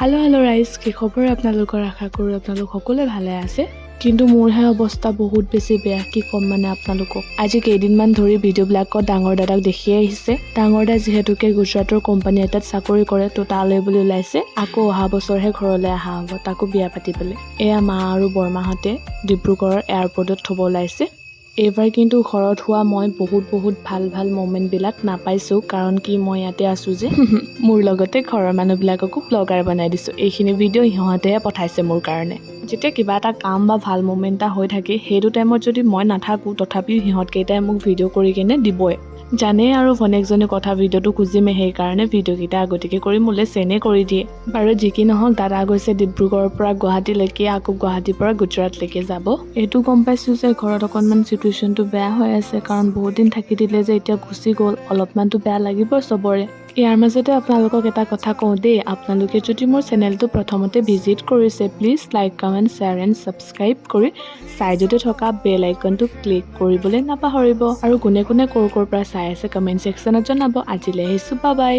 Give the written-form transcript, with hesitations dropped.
Hello' ৰাইজ, কি খবৰ আপোনালোকৰ? আশা কৰোঁ আপোনালোক সকলোৱে ভালে আছে। কিন্তু মোৰহে অৱস্থা বহুত বেছি বেয়া। কি ক'ম মানে আপোনালোকক, আজি কেইদিনমান ধৰি ভিডিঅ'বিলাকত ডাঙৰ দাদাক দেখিয়ে আহিছে। ডাঙৰ দা যিহেতুকে গুজৰাটৰ কোম্পানী এটাত চাকৰি কৰে, তো তালৈ বুলি ওলাইছে। আকৌ অহা বছৰহে ঘৰলৈ অহা হ'ব, তাকো বিয়া পাতিবলৈ। এয়া মা আৰু বৰমাহঁতে ডিব্ৰুগড়ৰ এয়াৰপৰ্টত থ'ব ওলাইছে। এইবাৰ কিন্তু ঘৰত হোৱা মই বহুত ভাল মমেণ্টবিলাক নাপাইছোঁ, কাৰণ কি মই ইয়াতে আছোঁ যে। মোৰ লগতে ঘৰৰ মানুহবিলাককো ব্লগাৰ বনাই দিছোঁ। এইখিনি ভিডিঅ' সিহঁতেহে পঠাইছে মোৰ কাৰণে। যেতিয়া কিবা এটা কাম বা ভাল মমেণ্ট এটা হৈ থাকে, সেইটো টাইমত যদি মই নাথাকোঁ, তথাপিও সিহঁতকেইটাই মোক ভিডিঅ' কৰি কিনে দিবই। জানেই আৰু ভনেকজনী কথা, ভিডিঅ'টো খুজিমে, সেইকাৰণে ভিডিঅ'কেইটা আগতীয়াকৈ কৰি মোলৈ চেনে কৰি দিয়ে। বাৰু যি কি নহওক, দাদা গৈছে ডিব্ৰুগড়ৰ পৰা গুৱাহাটীলৈকে, আকৌ গুৱাহাটীৰ পৰা গুজৰাটলৈকে যাব। এইটো গম পাইছোঁ যে ঘৰত অকণমান চিটুৱেশ্যনটো বেয়া হৈ আছে, কাৰণ বহুত দিন থাকি দিলে যে এতিয়া গুচি গ'ল, অলপমানতো বেয়া লাগিব চবৰে। ইয়াৰ মাজতে আপোনালোকক এটা কথা কওঁ দেই, আপোনালোকে যদি মোৰ চেনেলটো প্ৰথমতে ভিজিট কৰিছে, please like, comment, share and subscribe কৰি ছাইডতে থকা বেল আইকনটো ক্লিক কৰিবলৈ নাপাহৰিব। আৰু কোনে কোনে ক'ৰ পৰা চাই আছে কমেণ্ট ছেকশ্যনত জনাব। আজিলৈ আহিছোঁ, বাই বাই।